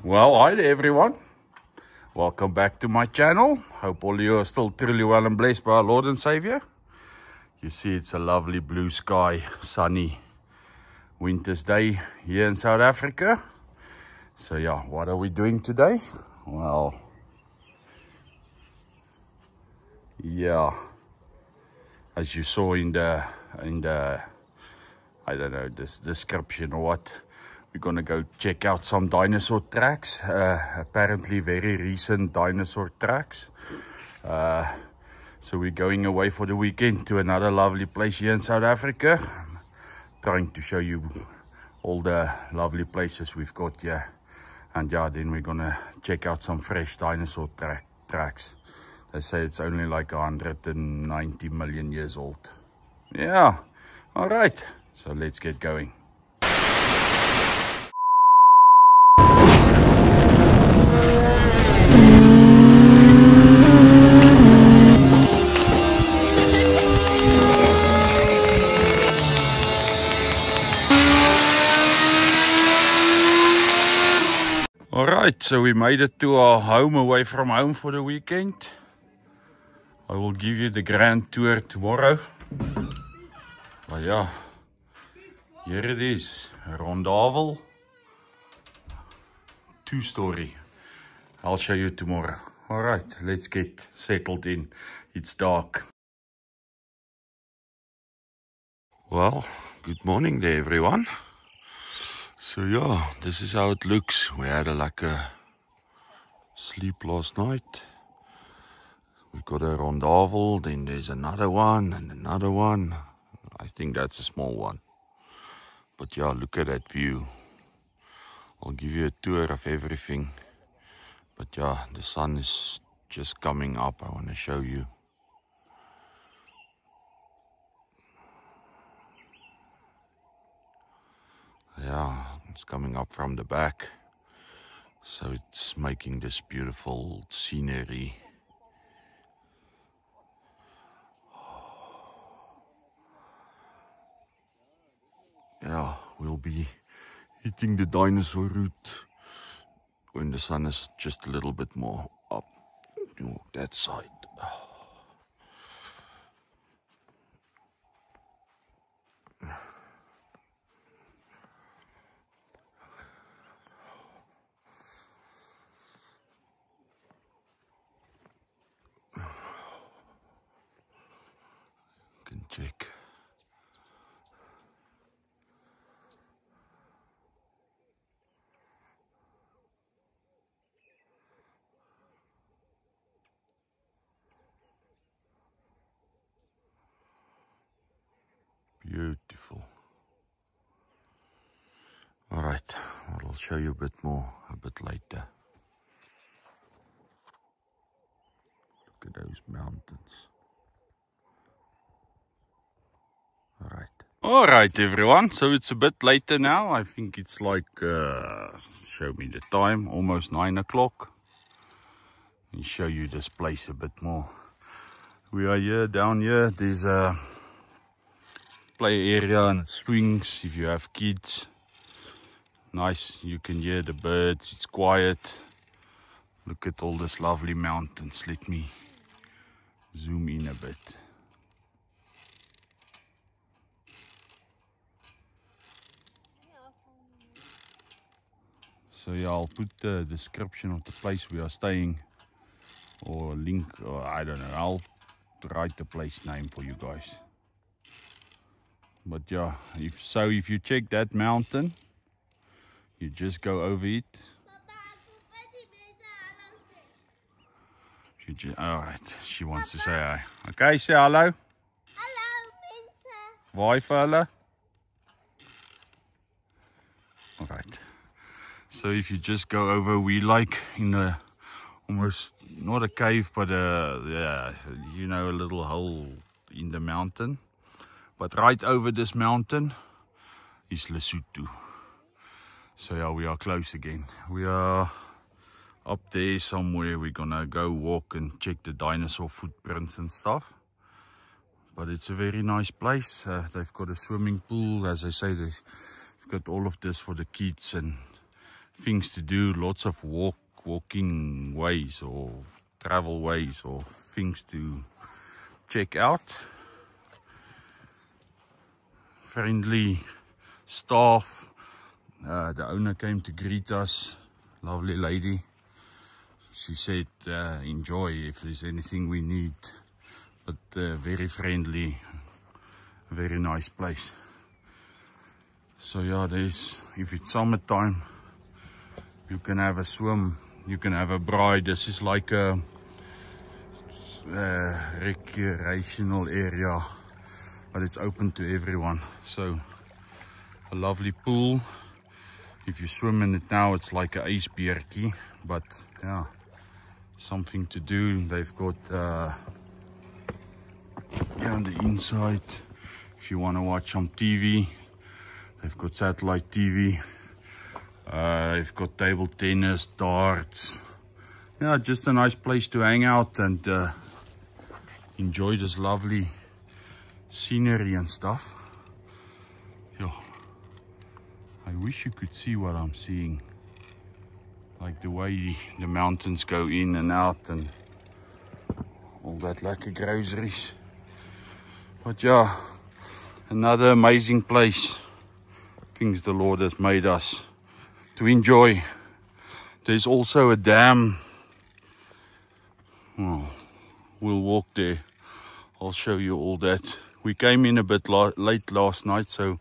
Well, hi there everyone. Welcome back to my channel. Hope all of you are still truly well and blessed by our Lord and Savior. You see it's a lovely blue sky, sunny winter's day here in South Africa. So yeah, what are we doing today? Well, yeah, as you saw in the I don't know, this description or what, we're gonna go check out some dinosaur tracks, apparently very recent dinosaur tracks. So we're going away for the weekend to another lovely place here in South Africa. I'm trying to show you all the lovely places we've got here. And yeah, then we're gonna check out some fresh dinosaur tracks. They say it's only like 190 million years old. Yeah, all right. So let's get going. All right, so we made it to our home away from home for the weekend. I will give you the grand tour tomorrow. But yeah, here it is, Rondavel, 2-story. I'll show you tomorrow. All right, let's get settled in. It's dark. Well, good morning there, everyone. So yeah, this is how it looks. We had like a sleep last night. We've got a Rondavel, then there's another one and another one. I think that's a small one. But yeah, look at that view. I'll give you a tour of everything. But yeah, the sun is just coming up. I want to show you. Yeah, it's coming up from the back. So it's making this beautiful scenery. Yeah, we'll be hitting the dinosaur route when the sun is just a little bit more up. Walk that side. Can check. Beautiful. All right, I'll show you a bit more a bit later. Look at those mountains. All right, everyone. So it's a bit later now. I think it's like, show me the time, almost 9 o'clock. Let me show you this place a bit more. We are here, down here. There's a play area and swings if you have kids. Nice, you can hear the birds. It's quiet. Look at all these lovely mountains. Let me zoom in a bit. So yeah, I'll put the description of the place we are staying, or a link, or I don't know. I'll write the place name for you guys. But yeah, if you check that mountain, you just go over it. All right, she wants to say hi. Okay, say hello. Hallo mensen. Waar vir hulle? All right. So if you just go over, we like in a almost not a cave, but yeah, you know, a little hole in the mountain. But right over this mountain is Lesotho. So yeah, we are close again. We are up there somewhere. We're gonna go walk and check the dinosaur footprints and stuff. But it's a very nice place. They've got a swimming pool. As I say, they've got all of this for the kids and things to do, lots of walking ways or travel ways or things to check out. Friendly staff. The owner came to greet us, lovely lady. She said enjoy if there's anything we need, but very friendly, very nice place. So yeah, if it's summertime, you can have a swim, you can have a braai. This is like a recreational area, but it's open to everyone. So a lovely pool. If you swim in it now, it's like an ijsbeertjie, but yeah, something to do. They've got on the inside, if you want to watch some TV, they've got satellite TV. They've got table tennis, darts. Yeah, just a nice place to hang out and enjoy this lovely scenery and stuff. Yeah. I wish you could see what I'm seeing. Like the way the mountains go in and out and all that lekker groceries. But yeah, another amazing place. Things the Lord has made us to enjoy. There's also a dam. Well, we'll walk there. I'll show you all that. We came in a bit late last night, so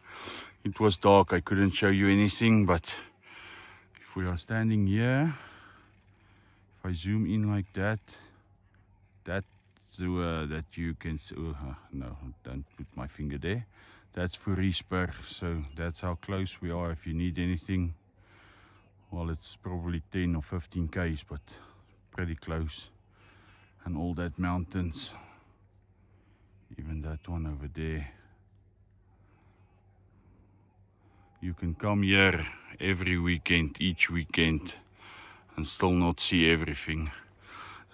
it was dark. I couldn't show you anything, but if we are standing here, if I zoom in like that, that you can see, no, don't put my finger there. That's Foriesberg, so that's how close we are. If you need anything, well, it's probably 10 or 15 k's, but pretty close. And all that mountains, even that one over there. You can come here every weekend, each weekend, and still not see everything.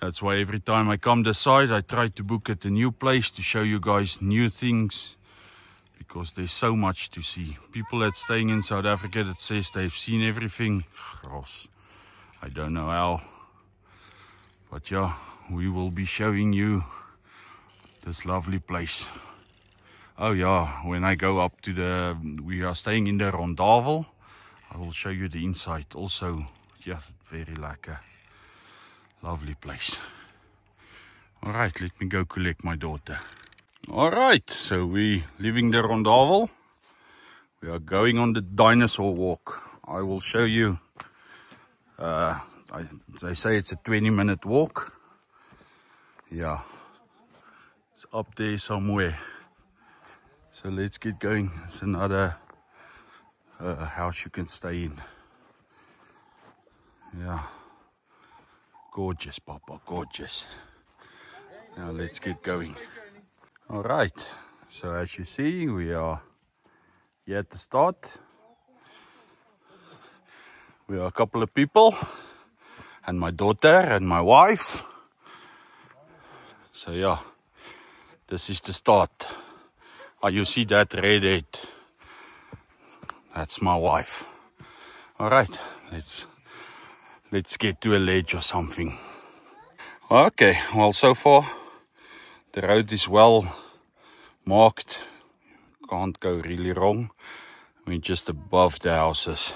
That's why every time I come this side, I try to book at a new place to show you guys new things, because there's so much to see. People that's staying in South Africa that says they've seen everything, gross. I don't know how, but yeah, we will be showing you this lovely place. Oh yeah, when I go up to we are staying in the Rondavel, I will show you the inside also. Yeah, very lekker. Lovely place. All right, let me go collect my daughter. All right, so we leaving the Rondavel. We are going on the dinosaur walk. I will show you. They say it's a 20-minute walk. Yeah, it's up there somewhere. So let's get going. It's another house you can stay in. Yeah. Gorgeous, Papa, gorgeous. Now let's get going. All right, so as you see, we are here at the start. We are a couple of people, and my daughter and my wife. So yeah, this is the start. Oh, you see that redhead? That's my wife. All right, let's get to a ledge or something. Okay, well, so far the road is well marked. Can't go really wrong. We're just above the houses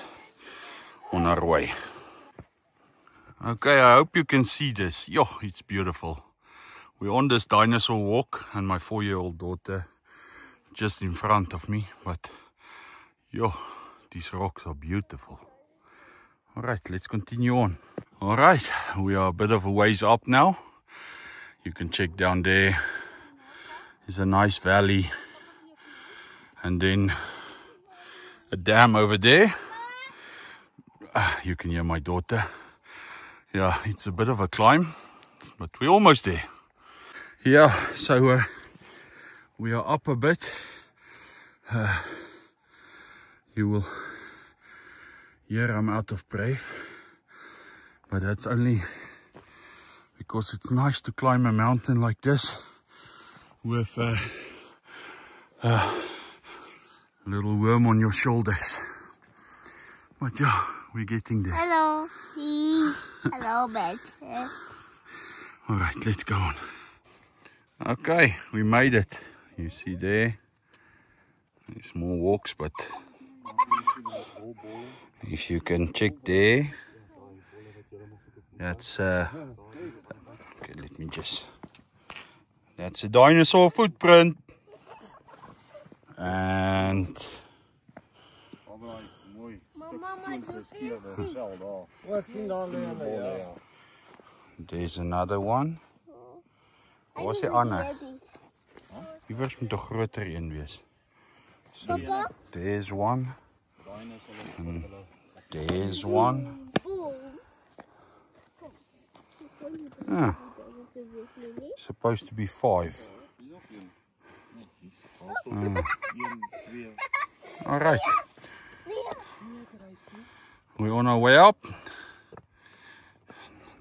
on our way. Okay, I hope you can see this. Yo, it's beautiful. We're on this dinosaur walk and my 4-year-old daughter just in front of me, but yo, these rocks are beautiful. All right, let's continue on. All right, we are a bit of a ways up now. You can check down there. There's a nice valley. And then a dam over there. You can hear my daughter. Yeah, it's a bit of a climb, but we're almost there. Yeah, so we are up a bit. You will hear I'm out of breath, but that's only because it's nice to climb a mountain like this with a little worm on your shoulders. But yeah, we're getting there. Hello. Hello, Betsy. Alright, let's go on. Okay, we made it. You see there. There's more walks, but if you can check there, that's okay, let me just, that's a dinosaur footprint. And there's another one. Wat was die ander? Die was moet toch groter een wees. So there's one. And there's one. Ah, supposed to be 5. Alright. We're on our way up.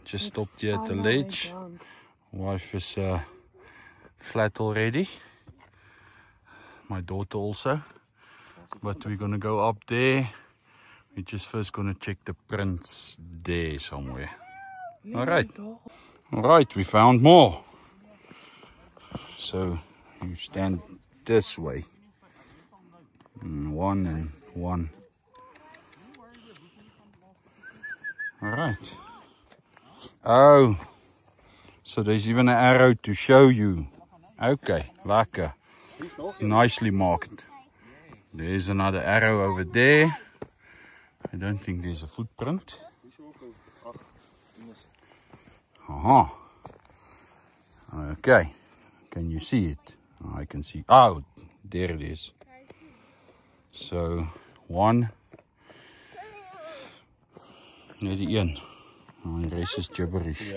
Just stopped here at the ledge. Wife is flat already. My daughter also. But we're gonna go up there. We're just first gonna check the prints there somewhere. Alright. Alright, we found more. So you stand this way. 1 and 1. Alright. Oh. So there's even an arrow to show you. Okay, lekker. Nicely marked. There's another arrow over there. I don't think there's a footprint. Aha. Okay. Can you see it? I can see. Oh, there it is. So, 1. Net die een. Oh, die rest is gibberish.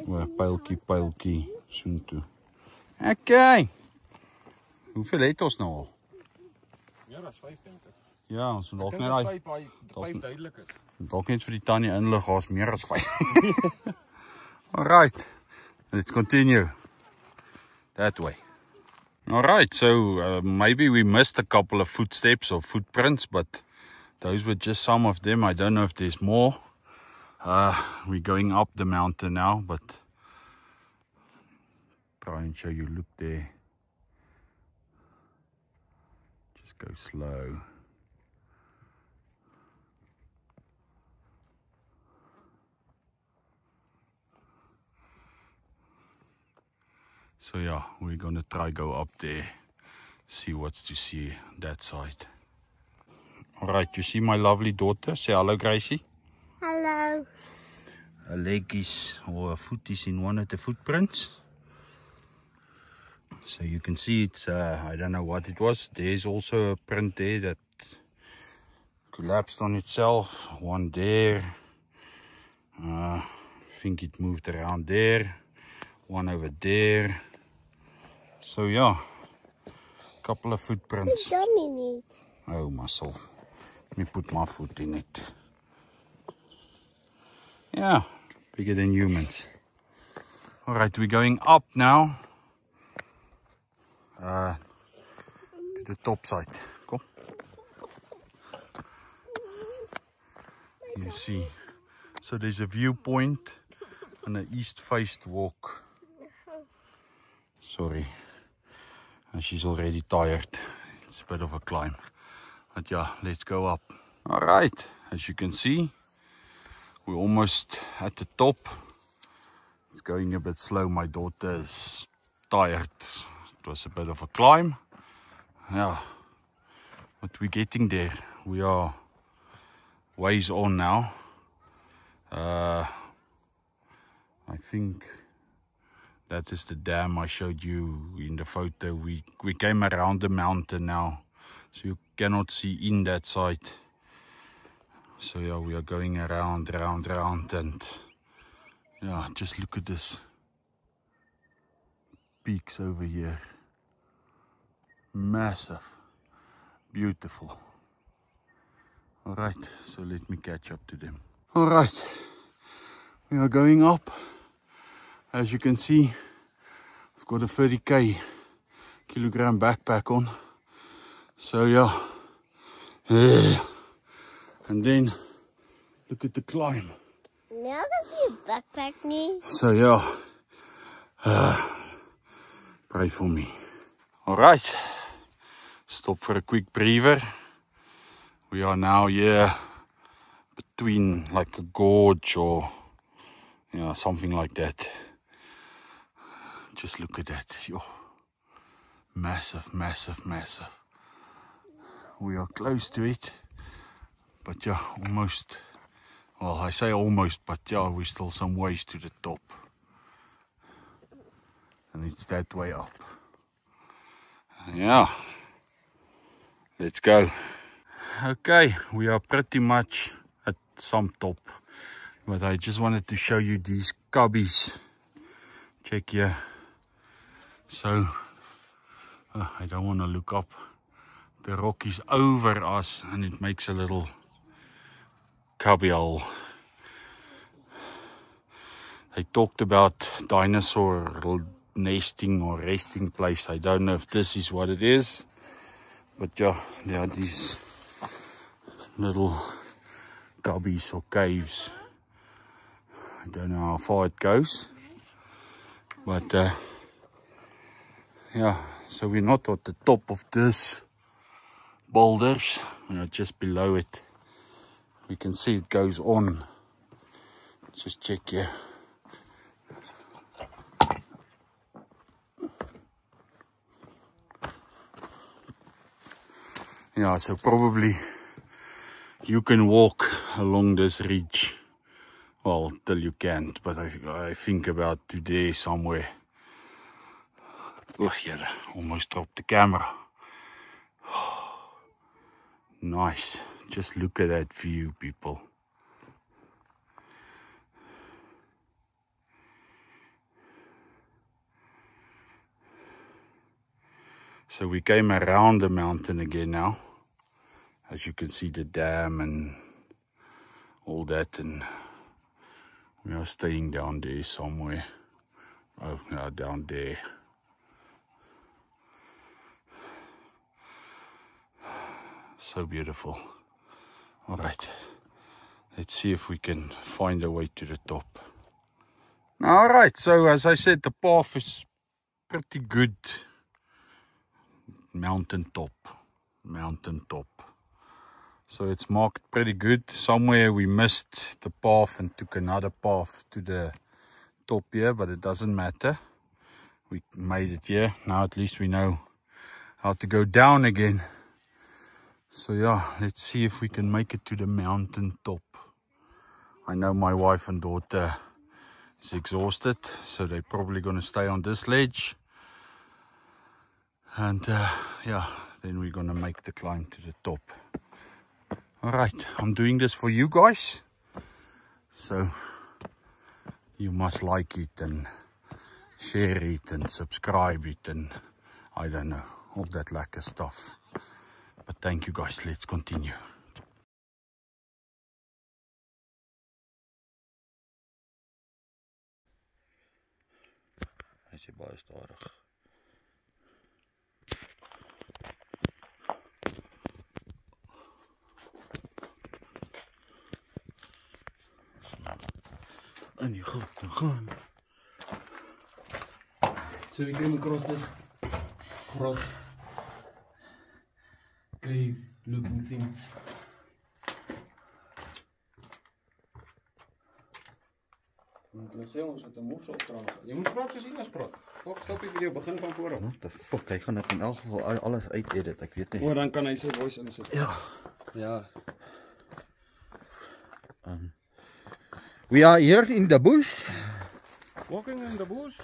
Oh, pylkie, soen toe. Okay. Hoeveel het ons nou al? Ja, dat is 5 denk ek. Ja, ons moet dalk net duidelik is. Dalk net vir die tannie inlig, ons meer as 5. Alright, let's continue that way. Alright, so maybe we missed a couple of footsteps or footprints, but those were just some of them. I don't know if there's more. We're going up the mountain now, but try and show you. Look there. Just go slow. So yeah, we're gonna try go up there, see what's to see that side. Alright, you see my lovely daughter? Say hello, Gracie. Hello. A leg is, or a foot is in one of the footprints. So you can see it's, I don't know what it was. There's also a print there that collapsed on itself. One there. I think it moved around there. One over there. So yeah, a couple of footprints. Oh, muscle. Let me put my foot in it. Yeah, bigger than humans. Alright, we're going up now. To the top side. Kom. You see. So there's a viewpoint and an east-faced walk. Sorry. She's already tired. It's a bit of a climb. But yeah, let's go up. Alright, as you can see, we're almost at the top. It's going a bit slow. My daughter is tired. It was a bit of a climb. Yeah, but we're getting there. We are ways on now. I think that is the dam I showed you in the photo. We came around the mountain now, so you cannot see in that side. So yeah, we are going around, and yeah, just look at this. Peaks over here. Massive. Beautiful. Alright, so let me catch up to them. Alright, we are going up. As you can see, I've got a 30 kilogram backpack on. So yeah. And then Look at the climb. Now dat je backpack nie. So yeah, pray for me. All right, stop for a quick breather. We are now here between like a gorge or something like that. Just look at that. Yo, massive, massive, massive. We are close to it, but yeah, almost. Well, I say almost, but yeah, we're still some ways to the top. And it's that way up. Yeah. Let's go. Okay, we are pretty much at some top. But I just wanted to show you these cubbies. Check here. So, I don't want to look up. The rock is over us and it makes a little cubby hole. They talked about dinosaur nesting or resting place. I don't know if this is what it is, but yeah, there are these little cubbies or caves. I don't know how far it goes, but yeah, so we're not at the top of this boulders, we are just below it. We can see it goes on. Just check here. Yeah, so probably you can walk along this ridge. Well, till you can't, but I think about today somewhere. Oh, yeah, almost dropped the camera. Nice. Just look at that view, people. So we came around the mountain again now. As you can see, the dam and all that, and we are staying down there somewhere. Oh, no, down there. So beautiful. All right, let's see if we can find a way to the top. All right, so as I said, the path is pretty good. Mountain top. So it's marked pretty good. Somewhere we missed the path and took another path to the top here, but it doesn't matter. We made it here. Now at least we know how to go down again. So yeah, let's see if we can make it to the mountain top. I know my wife and daughter is exhausted, so they're probably going to stay on this ledge. And yeah, then we're going to make the climb to the top. All right, I'm doing this for you guys. So you must like it and share it and subscribe it and I don't know, all that lekker stuff. But thank you guys, let's continue. Hy sê baie stadig. En jy gaan. So we came across this grot cave looking thing. Hulle sê ons het 'n moes opdrag. Jy moet praat soos Ines praat. Stop die video, begin van voor af. What the fuck, hy gaan dit in elk geval alles uit-edit, ek weet nie. O, dan kan hy sy voice insit. Ja. Ja. We are here in the bush. Walking in the bush,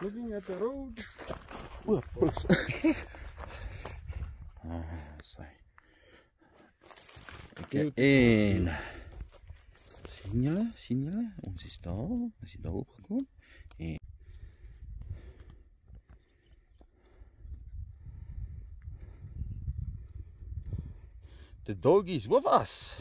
looking at the road. O, bush. Sy. Okay, en sien julle, ons is daar opgekom. En the dog is with us.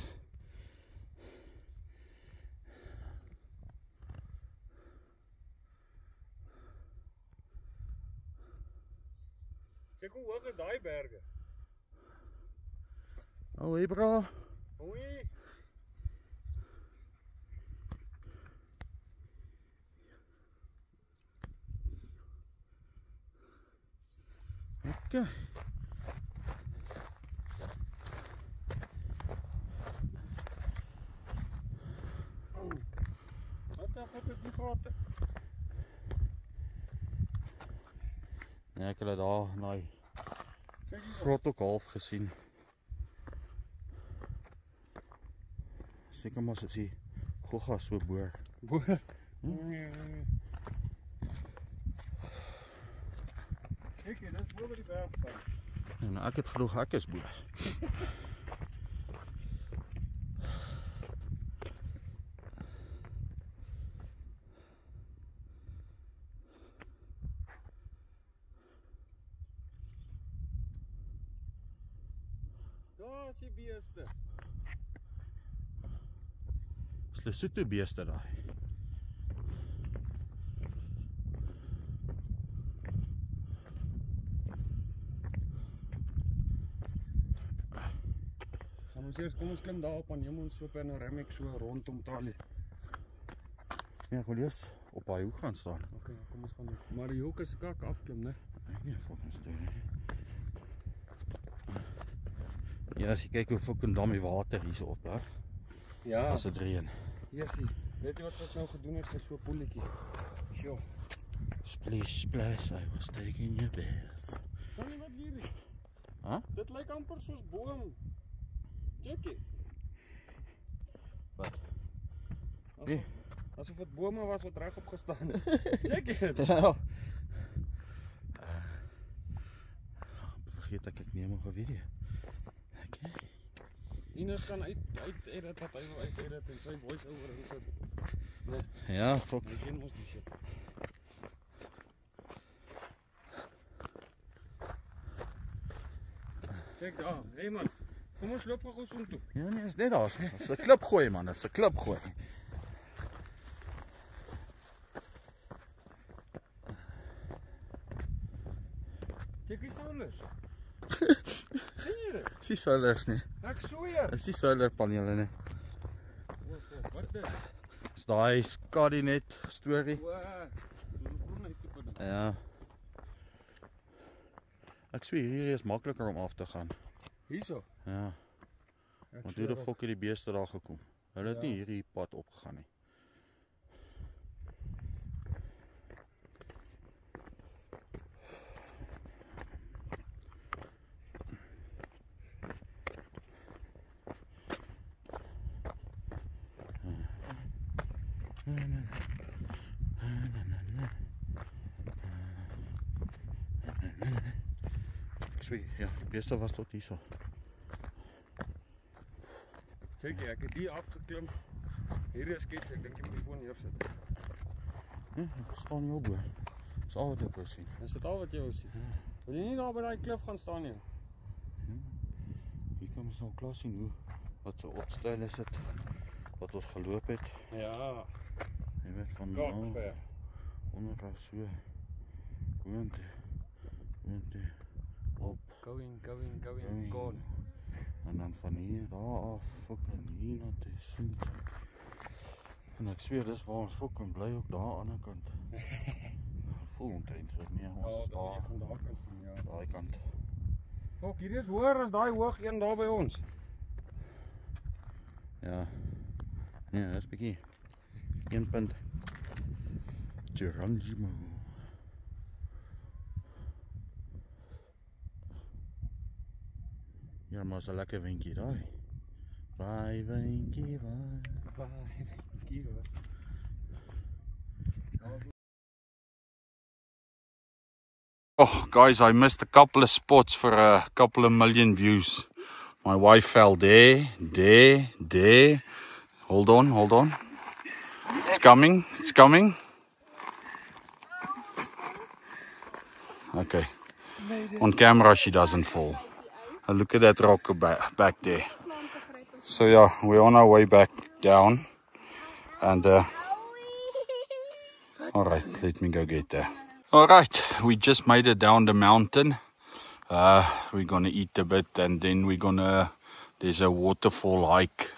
Kyk hoe hoog is daai berge. Oh, hey bro. Hoi. Okay. Wat is die grote? Nee, ek het hulle daar in die grot ook half gesien. Seker maar soos die gogga so boor. Boor? Kijk, dit is boven die berg zijn. En ek het genoeg ek is boor. Daar is die beeste. Dis Lesotho beeste daai. Kom ons klim daar op en neem ons so panoramic so rondom Tralie. Ja, ek wil eers op daai hoek gaan staan. Okay, kom ons gaan doen. Maar die hoek is kak afklim, né? Nee, volgens toe nie. Ja, as jy kyk hoe fucking dam die water hier so op, hè? Ja. As dit reën. Hier sien. Weet jy wat ons nou gedoen het vir so 'n poeltjie? Sjoe. Splish, splash, I was taking your bath. Sien jy wat hier is? Huh? Dit lyk amper soos boom. Checkie. Wat? Asof het bome was wat reg opgestaan het. Checkie dit. Ja. Vergeet ek neem nog 'n video. Okay. Ines kan uit edit wat hy wil uit edit en sy voice over en sit. Nee. Ja, fuck. Ek ken mos die shit. Kyk daar, hey man. Kom ons loop gou so toe. Ja nee, is net daar. Dis 'n klip gooi man, dis 'n klip gooi. Kyk die soulers. Sien jy dit? Dis nie soulers nie. Ek sweer. Dis nie solar panele nie. Wat is dit? Dis daai Skadinet storie. Wow. So 'n groen is tipe ding. Ja. Ek sê hier is makliker om af te gaan. Hierso. Ja. Want hoe die fok het die beeste daar gekom? Hulle het nie hierdie pad opgegaan nie. Ja, die beeste was tot hierso. Kyk jy, ek het hier afgeklim. Hier is skets, ek dink jy moet die foon neersit. Ja, ek staan hier bo. Dis al wat ek wou sien. Is dit al wat jy wou sien? Wil jy nie daar by daai klif gaan staan nie? Ja. Hier kan ons nou klaar sien hoe wat so opstyl is dit wat ons geloop het. Ja. Jy weet van nou ver. Onderaf so. Woonte. Op. Going, gone. En dan van hier daar af, fucking hier na toe sien. En ek sweer dis waar ons fucking bly ook daar aan die ander kant. Voel omtrent so nee, ons is daar van daar kan sien, ja. daai kant. Fok, hier is hoër as daai hoog een daar by ons. Ja. Nee, dis bietjie 1 punt. Geronimo. Ja, maar is 'n lekker windjie daai. Vai windjie, vai. Oh, guys, I missed a couple of spots for a couple of million views. My wife fell there. Hold on. It's coming. Okay. On camera, she doesn't fall. Look at that rock back there. So yeah, we're on our way back down. And alright, let me go get there. Alright, we just made it down the mountain. We're gonna eat a bit and then there's a waterfall hike.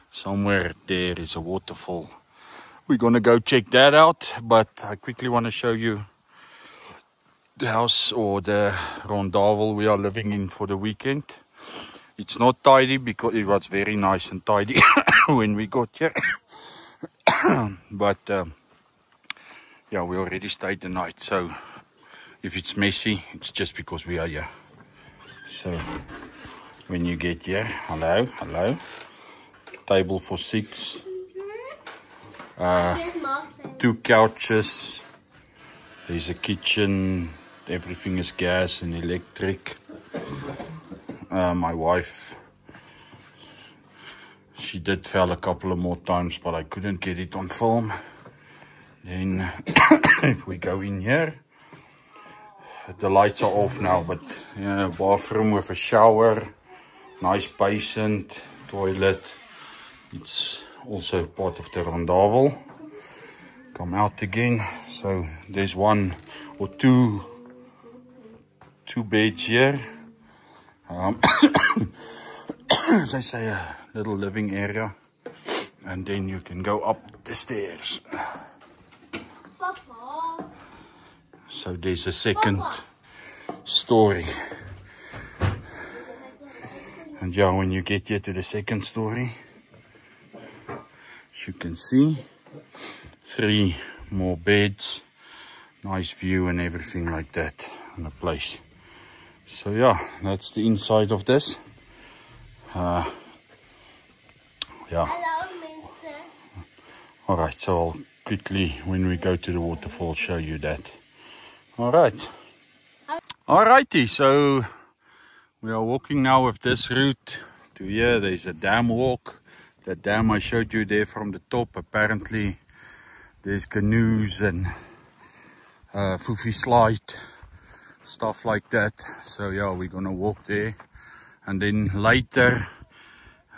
Somewhere there is a waterfall. We're gonna go check that out, but I quickly want to show you house or the rondavel we are living in for the weekend. It's not tidy because it was very nice and tidy when we got here. But yeah, we already stayed the night, so if it's messy, it's just because we are here. So when you get here, hello, table for 6, 2 couches, there's a kitchen, everything is gas and electric. My wife, she did fail a couple of more times, but I couldn't get it on film. Then if we go in here, the lights are off now, but yeah, bathroom with a shower, nice basin, toilet. It's also part of the rondavel. Come out again, so there's 1 or 2 beds here. As I say, a little living area, and then you can go up the stairs. Papa. So there's a second story. And yeah, when you get here to the second story, as you can see, 3 more beds, nice view and everything like that in the place. So yeah, that's the inside of this. Yeah. Hello, mensen. Alright, so I'll quickly, when we go to the waterfall, show you that. Alright. Alrighty, so we are walking now with this route to here. There's a dam walk. That dam I showed you there from the top. Apparently there's canoes and foofy slide, stuff like that. So yeah, we're gonna walk there. And then later,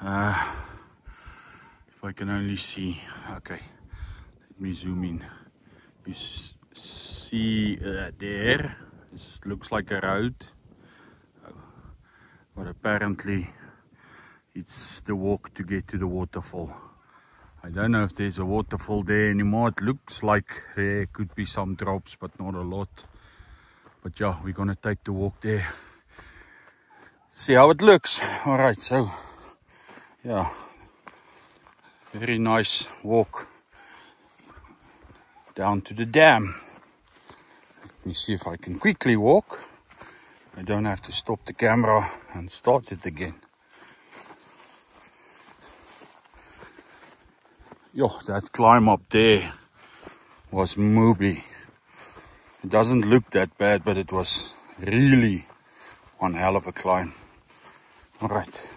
if I can only see, okay, let me zoom in. You see there, it looks like a road, but apparently it's the walk to get to the waterfall. I don't know if there's a waterfall there anymore. It looks like there could be some drops, but not a lot. But yeah, we're gonna take the walk there. See how it looks. Alright, so yeah, very nice walk down to the dam. Let me see if I can quickly walk. I don't have to stop the camera and start it again. Yo, that climb up there was moody. It doesn't look that bad, but it was really one hell of a climb. Alright,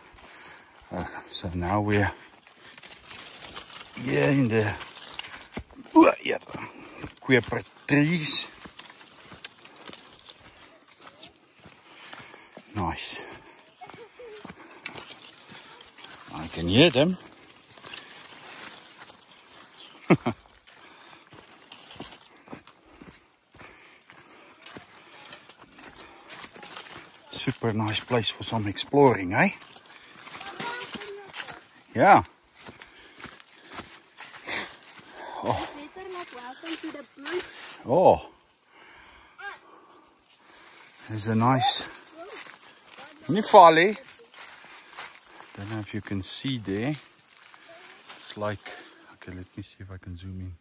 so now we're here in the Quipper trees. Nice. I can hear them. Super nice place for some exploring, eh? Yeah. Oh. Oh. There's a nice Nifali. Don't know if you can see there. It's like, okay, let me see if I can zoom in.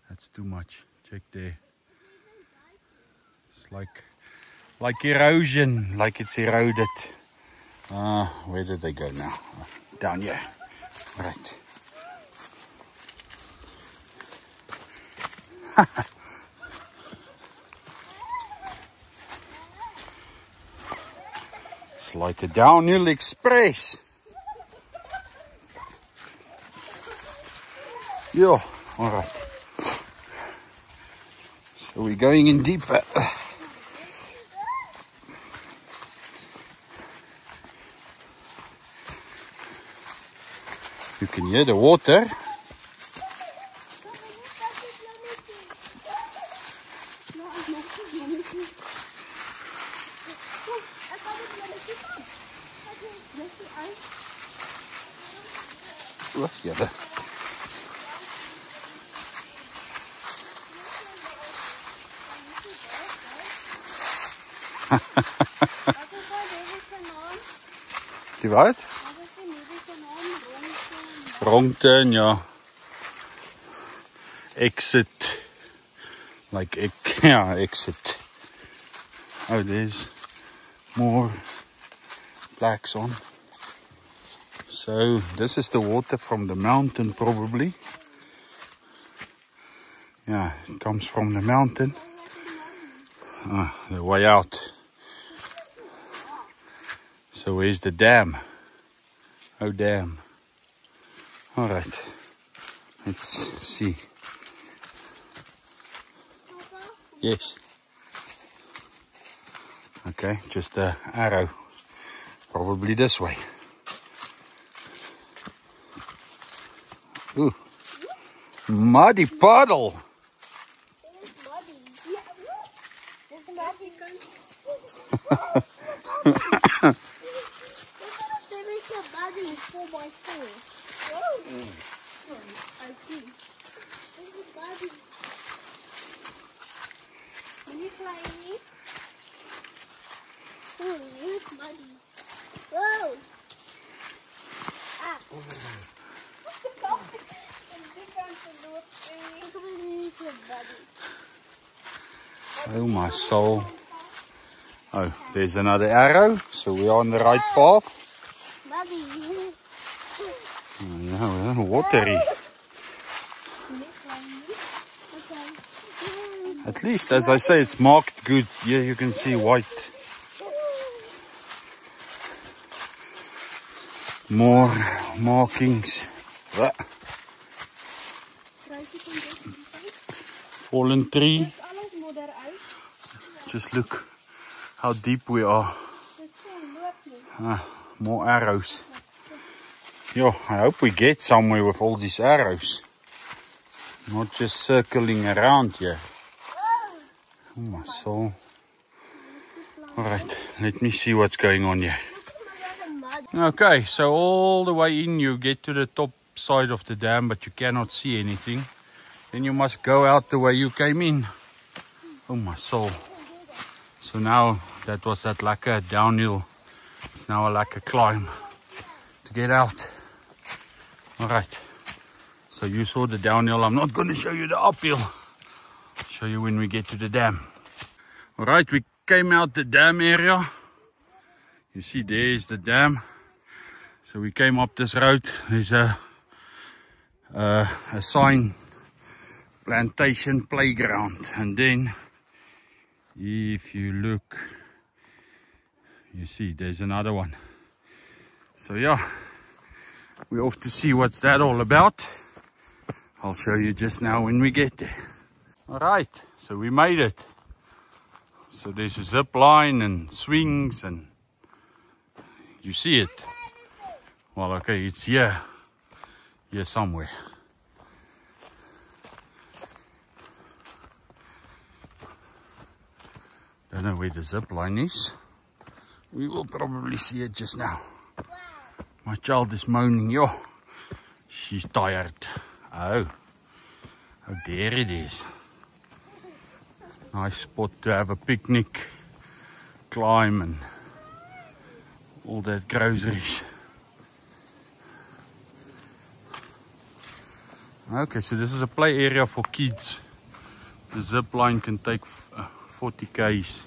That's too much. Check there. It's like erosion, like it's eroded. Where did they go now? Down here. Right. It's like a downhill express. Yeah, alright. So we're going in deeper. You can hear the water. Wacht even. Die wat? Wrongton, ja. Exit. Like, yeah, exit. Oh, there's more blacks on. So, this is the water from the mountain, probably. Yeah, it comes from the mountain. The way out. So, where's the dam? Oh, dam. Alright. Let's see. Yes. Okay, just an arrow. Probably this way. Ooh. Muddy puddle. Whoa! Oh my soul. Oh, there's another arrow, so we're on the right path. Oh, yeah, watery. At least, as I say, it's marked good. Here you can see white. More markings. Fallen tree. Just look how deep we are. More arrows. Yo, I hope we get somewhere with all these arrows. Not just circling around here. Oh my soul. Alright, let me see what's going on here. Okay, so all the way in you get to the top side of the dam, but you cannot see anything. Then you must go out the way you came in. Oh my soul. So now that was that like a downhill. It's now like a climb to get out. Alright. So you saw the downhill. I'm not going to show you the uphill. I'll show you when we get to the dam. Alright, we came out the dam area. You see there's the dam. So we came up this road. There's a sign, plantation playground. And then if you look, you see there's another one. So yeah, we're off to see what's that all about. I'll show you just now when we get there. Alright, so we made it. So there's a zip line and swings and you see it. Well, okay, it's here somewhere. Don't know where the zip line is. We will probably see it just now. My child is moaning. Yo, she's tired. Oh, there it is. Nice spot to have a picnic, climb and all that groceries. Okay, so this is a play area for kids. The zip line can take 40 kg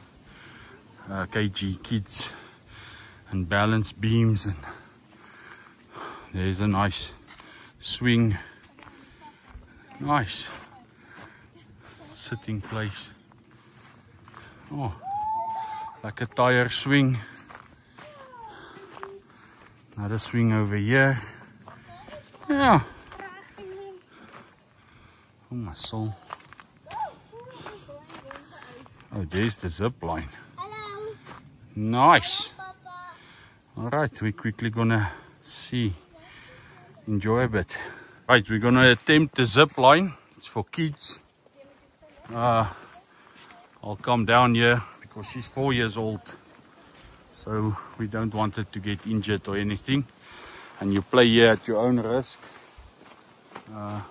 kids and balance beams, and there's a nice swing, nice sitting place. Oh, like a tire swing. Another swing over here. Yeah. Oh my soul. Oh, there's the zip line. Hello. Nice. Papa. Alright, we're quickly gonna see, enjoy a bit. Right, we're gonna attempt the zip line. It's for kids. I'll come down here because she's 4 years old. So we don't want her to get injured or anything. And you play here at your own risk. I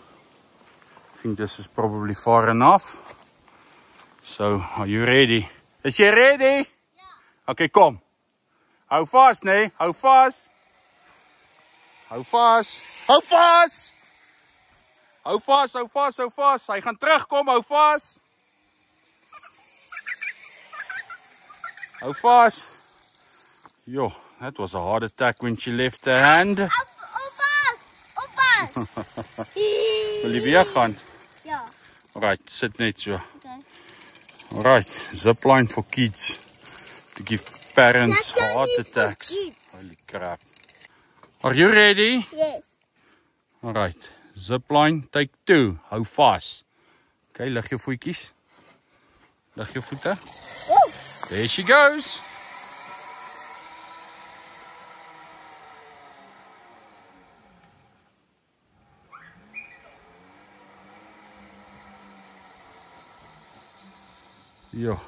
think this is probably far enough. So, are you ready? Is she ready? Yeah. Okay, kom. Hou vast, nee. Hou vast. Hou vast. Hou vast. Hou vast, hou vast, hou vast. Hy gaan terugkom, hou vast. Hou vast. Yo, that was a heart attack when she left her hand. Oppas! Oppas! Wil jy weer gaan? Ja. Alright, sit net so. Okay. Alright, zipline for kids. To give parents That's heart only for attacks. kids. Holy crap. Are you ready? Yes. Alright, zipline, take 2. Hou vast. Okay, lig jou voetjies. Lig jou voete. Woo! There she goes. Yo,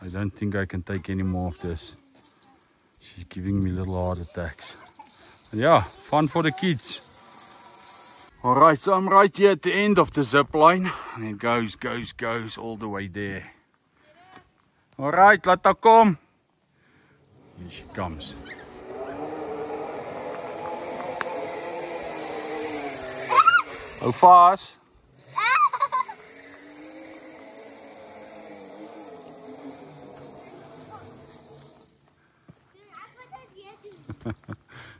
I don't think I can take any more of this. She's giving me little heart attacks. But yeah, fun for the kids. Alright, so I'm right here at the end of the zip line. And it goes all the way there. Alright, laat haar kom. Here she comes. Hou vast.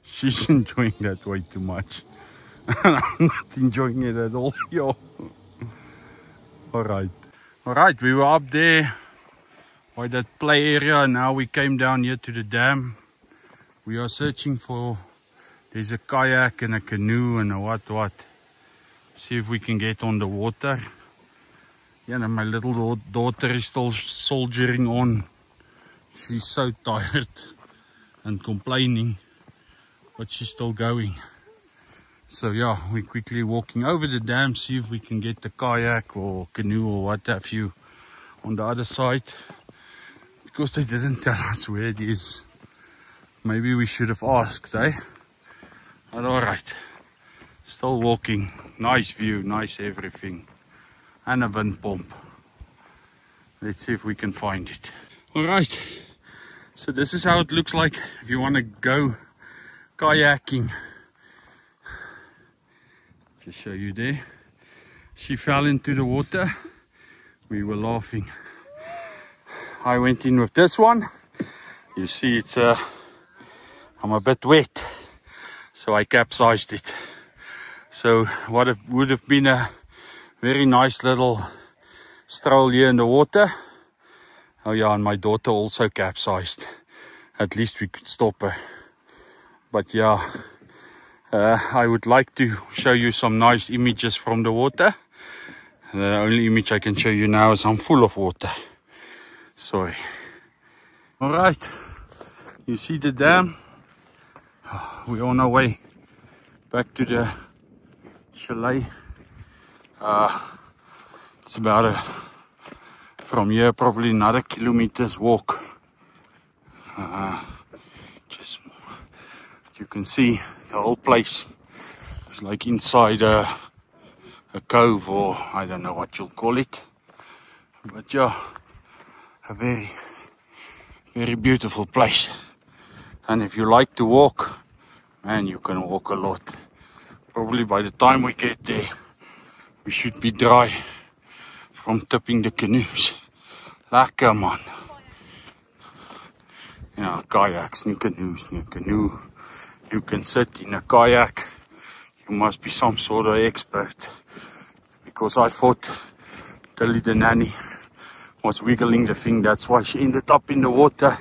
She's enjoying that way too much. I'm not enjoying it at all, yo. Alright, we were up there by that play area and now we came down here to the dam. We are searching for, there's a kayak and a canoe and a what. See if we can get on the water. Yeah, and my little daughter is still soldiering on. She's so tired and complaining, but she's still going. So yeah, we're quickly walking over the dam, see if we can get the kayak or canoe or what have you on the other side, because they didn't tell us where it is. Maybe we should have asked, eh? But alright, still walking. Nice view, nice everything, and a wind pump. Let's see if we can find it. Alright, so this is how it looks like if you want to go kayaking. Just show you there. She fell into the water. We were laughing. I went in with this one. You see it's I'm a bit wet, so I capsized it. So what would have been a very nice little stroll here in the water. Oh yeah, and my daughter also capsized. At least we could stop her. But yeah, I would like to show you some nice images from the water. The only image I can show you now is I'm full of water. Sorry. Alright, you see the dam? We're on our way back to the chalet. It's about from here probably another kilometer's walk. Just you can see the whole place is like inside a cove, or I don't know what you'll call it, but yeah, a very, very beautiful place. And if you like to walk, man, you can walk a lot. Probably by the time we get there, we should be dry from tipping the canoes. Lekker man. Yeah, kayaks, nie canoes, nie canoe. You can sit in a kayak. You must be some sort of expert. Because I thought Tilly the nanny was wiggling the thing. That's why she ended up in the water.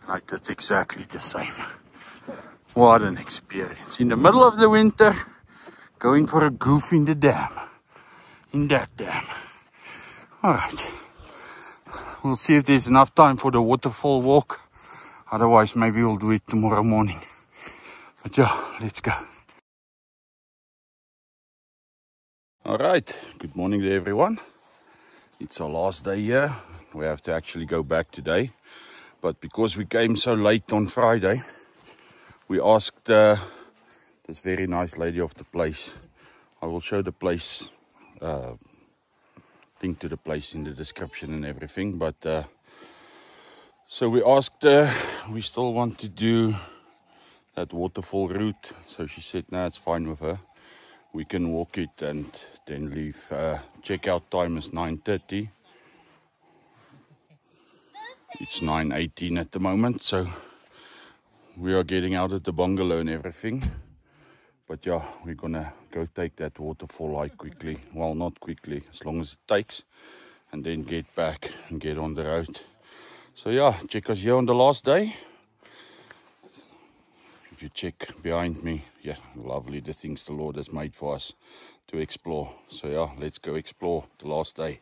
I did exactly the same. What an experience. In the middle of the winter, going for a goof in the dam. In that dam. Alright. We'll see if there's enough time for the waterfall walk. Otherwise, maybe we'll do it tomorrow morning. But yeah, let's go. Alright, good morning to everyone. It's our last day here. We have to actually go back today. But because we came so late on Friday, we asked this very nice lady of the place. I will show the place, link to the place in the description and everything. But So we asked her, we still want to do that waterfall route. So she said, no, it's fine with her. We can walk it and then leave. Checkout time is 9:30. It's 9:18 at the moment, so we are getting out of the bungalow and everything. But yeah, we're gonna go take that waterfall hike quickly. Well, not quickly, as long as it takes. And then get back and get on the road. So yeah, check us here on the last day. If you check behind me, yeah, lovely the things the Lord has made for us to explore. So yeah, let's go explore the last day.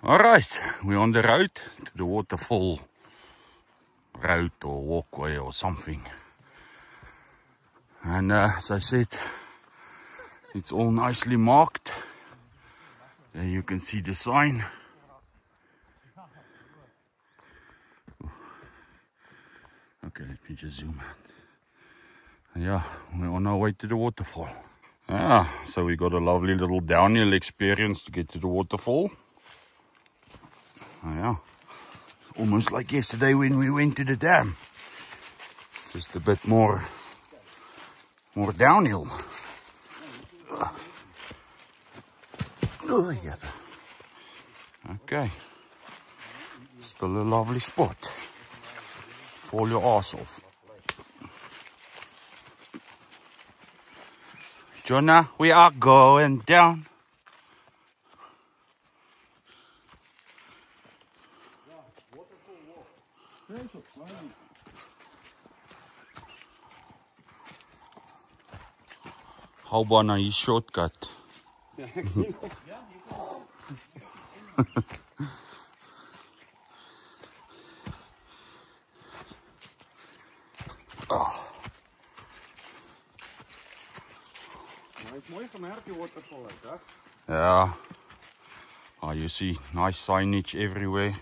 Alright, we're on the road to the waterfall road or walkway or something. And as I said, it's all nicely marked. There you can see the sign. Okay, let me just zoom out. Yeah, we're on our way to the waterfall. So we got a lovely little downhill experience to get to the waterfall. Yeah, almost like yesterday when we went to the dam. Just a bit more downhill. Oh, yeah. Okay, still a lovely spot. Fall your ass off. Jonah, we are going down. How about a shortcut? Yeah. Oh, you see nice signage everywhere.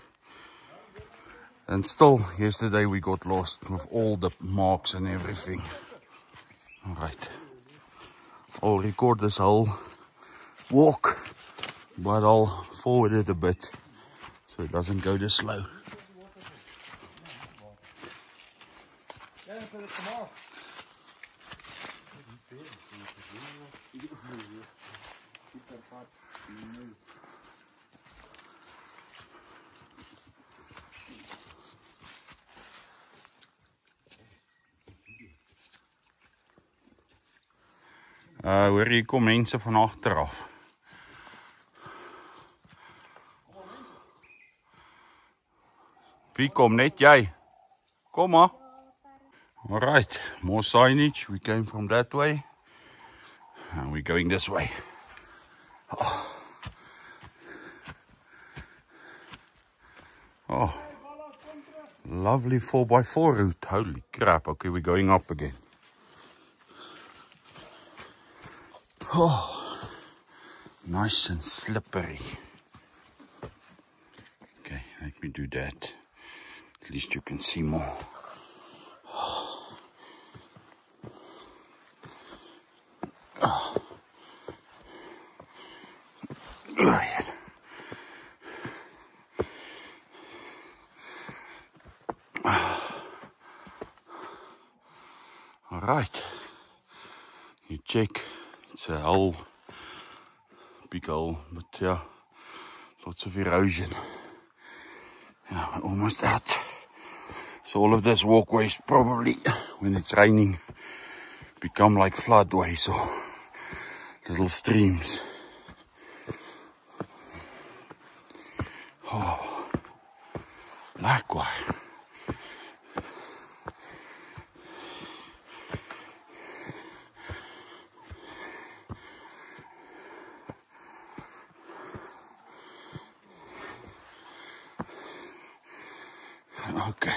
And still, yesterday we got lost with all the marks and everything. Alright. I'll record this whole walk, but I'll forward it a bit so it doesn't go too slow. Hoor hier kom mense van agteraf. Wie kom, net jy? Kom maar. Alright, more signage. We came from that way. And we're going this way. Oh. Lovely 4x4 route. Holy crap. Okay, we're going up again. Oh, nice and slippery. Okay, let me do that. At least you can see more. All right, you check. It's a hole, big hole, but yeah, lots of erosion. Yeah, we're almost out. So all of this walkways probably, when it's raining, become like floodways or little streams. Oh, likewise. Okay.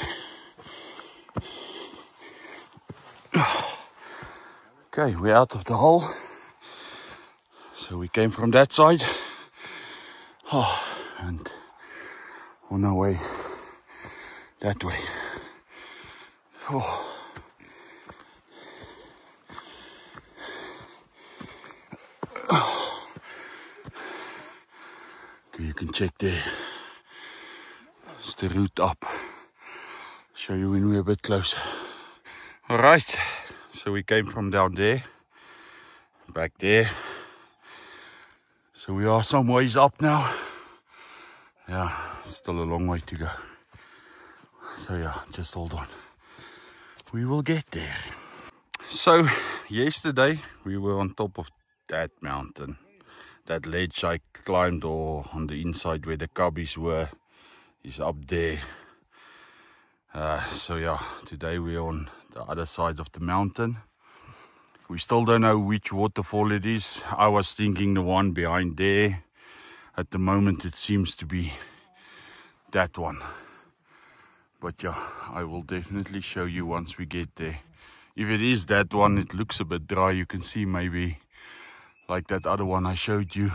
Okay, we're out of the hole. So we came from that side. Oh, and on our way that way. Oh. Okay, you can check there. It's the route up. show you when we're a bit closer. Alright, so we came from down there, back there. So we are some ways up now. Yeah, still a long way to go. So yeah, just hold on. We will get there. So yesterday we were on top of that mountain. That ledge I climbed, or on the inside where the cubbies were, is up there. So yeah, today we're on the other side of the mountain. We still don't know which waterfall it is. I was thinking the one behind there. At the moment it seems to be that one. But yeah, I will definitely show you once we get there. If it is that one, it looks a bit dry. You can see maybe like that other one I showed you.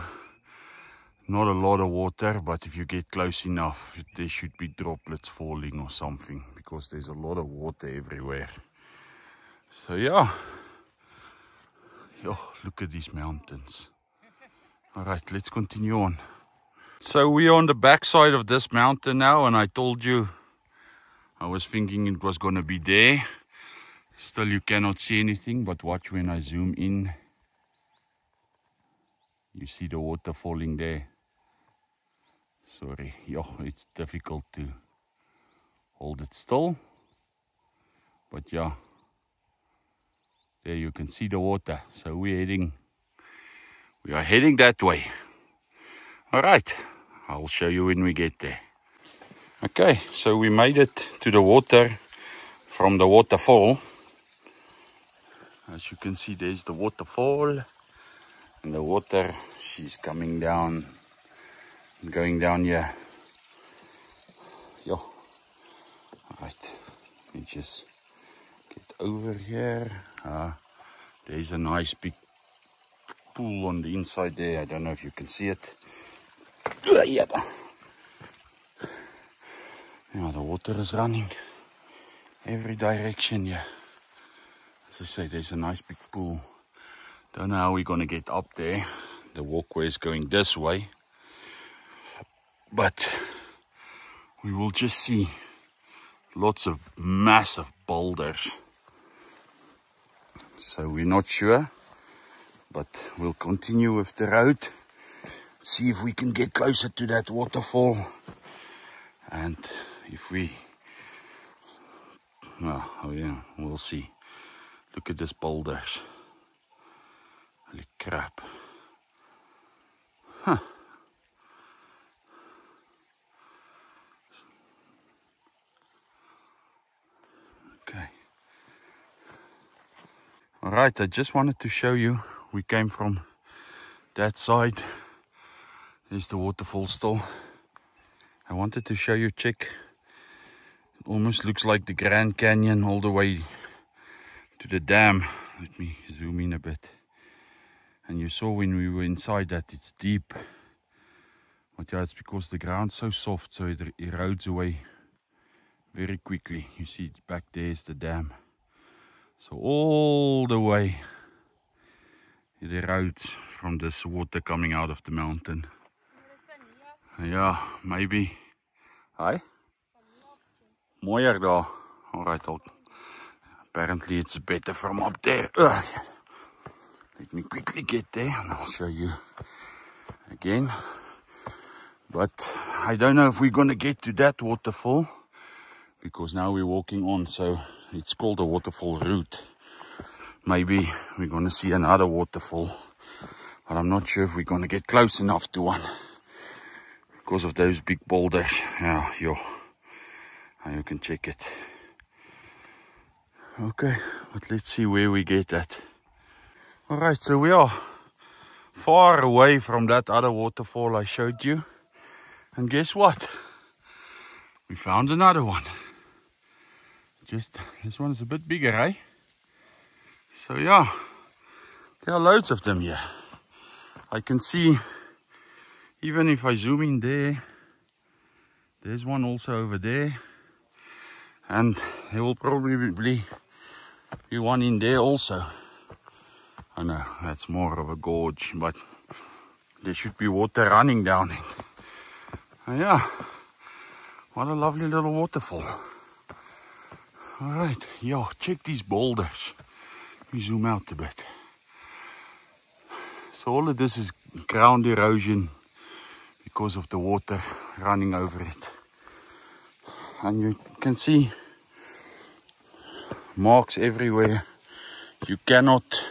Not a lot of water, but if you get close enough, there should be droplets falling or something, because there's a lot of water everywhere. So yeah. Yo, look at these mountains. Alright, let's continue on. So we are on the back side of this mountain now, and I told you I was thinking it was going to be there. Still you cannot see anything, but watch when I zoom in. You see the water falling there. Sorry, yo, it's difficult to hold it still. But yeah, there you can see the water. So we are heading that way. Alright, I'll show you when we get there. Okay, so we made it to the water from the waterfall. As you can see, there's the waterfall. And the water, she's coming down, going down here. Yo. Alright, let me just get over here. There's a nice big pool on the inside there. I don't know if you can see it. Yeah, the water is running every direction here. As I say, there's a nice big pool. Don't know how we're going to get up there. The walkway is going this way. But we will just see lots of massive boulders. So we're not sure. But we'll continue with the road. See if we can get closer to that waterfall. And if we... oh yeah, we'll see. Look at this boulders. Holy crap. Huh. Okay. Alright, I just wanted to show you. We came from that side. There's the waterfall still. I wanted to show you, check. It almost looks like the Grand Canyon all the way to the dam. Let me zoom in a bit. And you saw when we were inside that it's deep. But yeah, it's because the ground's so soft, so it erodes away very quickly. You see back there is the dam. So all the way it erodes from this water coming out of the mountain. Yeah, maybe. Hi? Mooier daar. Alright, apparently it's better from up there. Let me quickly get there and I'll show you again. But I don't know if we're going to get to that waterfall, because now we're walking on, so it's called a waterfall route. Maybe we're going to see another waterfall, but I'm not sure if we're going to get close enough to one because of those big boulders. Yeah, yo, you can check it. Okay, but let's see where we get at. Alright, so we are far away from that other waterfall I showed you. And guess what? We found another one. Just, this one is a bit bigger, eh? So yeah, there are loads of them here. I can see, even if I zoom in there, there's one also over there. And there will probably be one in there also. I know, that's more of a gorge, but there should be water running down it. And yeah, what a lovely little waterfall. Alright, yeah, check these boulders. Let me zoom out a bit. So all of this is ground erosion because of the water running over it. And you can see marks everywhere. You cannot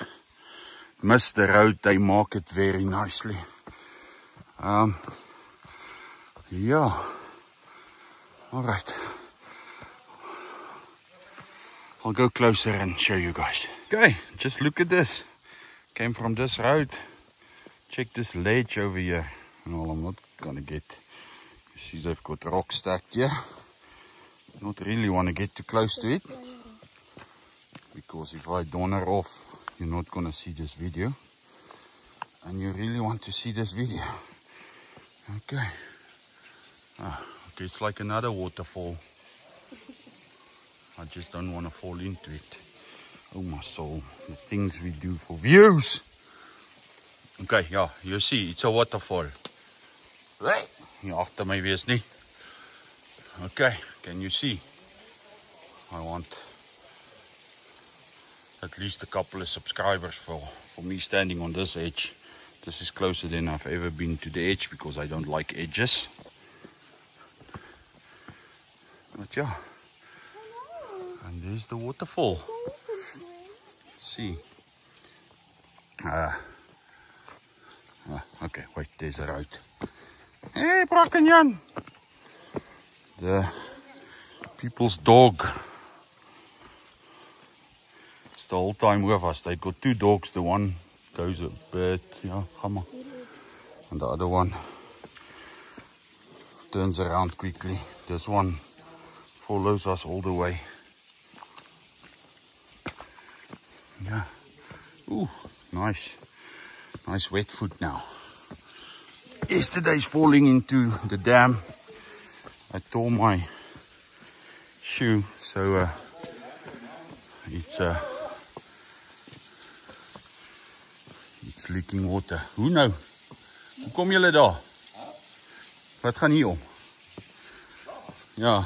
miss the road. They mark it very nicely. Yeah. Alright. I'll go closer and show you guys. Okay, just look at this. Came from this road. Check this ledge over here. Well, I'm not gonna get, you see they've got rock stacked here. Not really want to get too close to it, because if I donor off, you're not gonna see this video. And you really want to see this video. Okay. Okay, it's like another waterfall. I just don't want to fall into it. Oh my soul, the things we do for views. Okay, yeah, you see, it's a waterfall. Right, hier agter my wees nie. Okay, can you see? I want at least a couple of subscribers for me standing on this edge. This is closer than I've ever been to the edge because I don't like edges. But yeah, and there's the waterfall. Let's see. Okay, wait, there's a road. Hey, Brackenjan! The people's dog. It's the whole time with us. They've got two dogs. The one goes a bit, yeah, hammer. And the other one turns around quickly. This one follows us all the way. Yeah. Ooh, nice. Nice wet foot now. Yesterday's falling into the dam. I tore my shoe, so it's leaking water. Hoe nou? Hoe kom julle daar? Wat gaan hier om? Ja.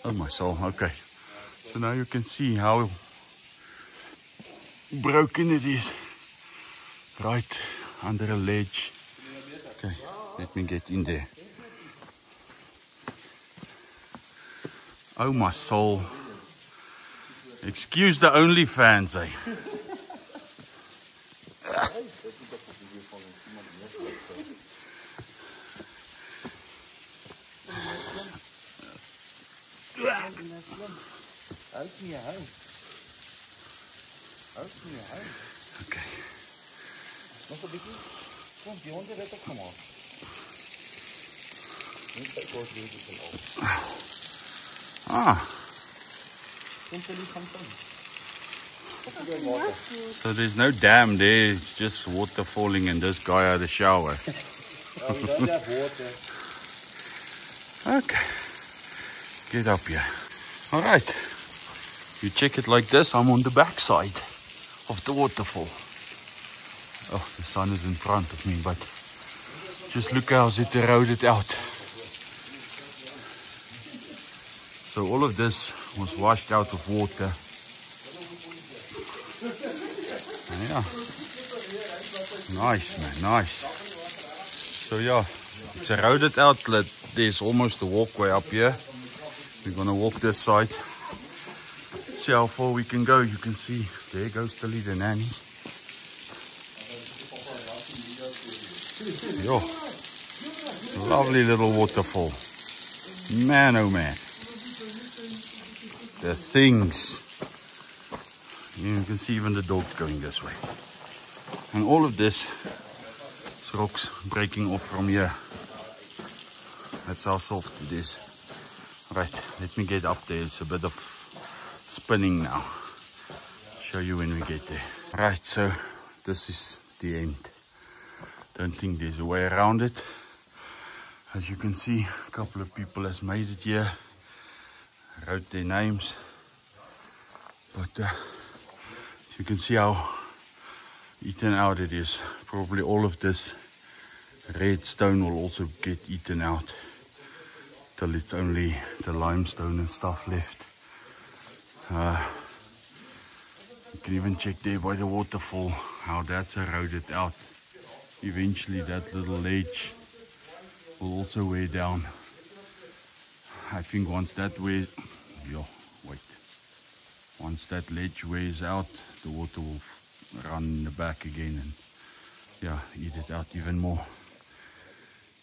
Oh my soul, okay. So now you can see how broken it is. Right under a ledge. Okay, let me get in there. Oh my soul. Excuse the OnlyFans, eh? Okay. Nog 'n bietjie. Kom, die honde het ook gemaak. Net by kort weer dit al. Kom vir die kanton. So there's no dam there, it's just water falling and this guy out of the shower. Oh, we don't have water. Okay. Get up here. Alright. You check it like this, I'm on the back side of the waterfall. Oh, the sun is in front of me, but just look how it eroded out. So all of this was washed out of water. Yeah. Nice, man, nice. So yeah, it's eroded out. There's almost a walkway up here. We're gonna walk this side. See how far we can go. You can see, there goes Tilly the nanny. Yo, lovely little waterfall. Man, oh man. The things. You can see even the dogs going this way. And all of this is rocks breaking off from here. That's how soft it is. Right, let me get up there. It's a bit of spinning now. Show you when we get there. Right, so this is the end. Don't think there's a way around it. As you can see, a couple of people has made it here. Wrote their names. But you can see how eaten out it is. Probably all of this red stone will also get eaten out. till it's only the limestone and stuff left. You can even check there by the waterfall how that's eroded out. Eventually that little ledge will also wear down. I think once that wears, once that ledge wears out, the water will run in the back again and eat it out even more.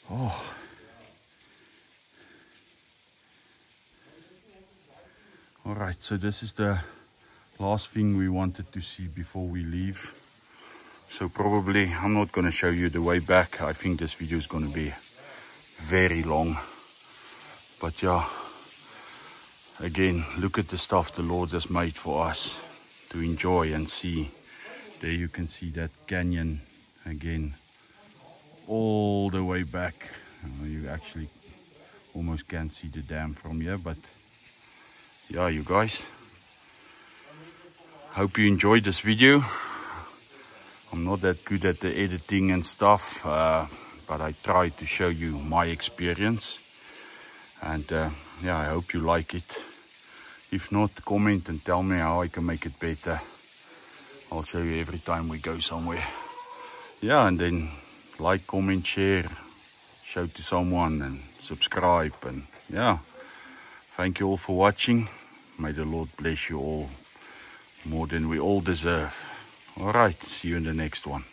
Oh. Alright, so this is the last thing we wanted to see before we leave. So probably I'm not going to show you the way back. I think this video is going to be very long. But yeah, again, look at the stuff the Lord has made for us to enjoy and see. There you can see that canyon again, all the way back. You actually almost can't see the dam from here, but yeah, you guys, hope you enjoyed this video. I'm not that good at the editing and stuff, but I tried to show you my experience, and yeah, I hope you like it. If not, comment and tell me how I can make it better. I'll show you every time we go somewhere. Yeah, and then like, comment, share, show to someone, and subscribe. And yeah, thank you all for watching. May the Lord bless you all more than we all deserve. All right, see you in the next one.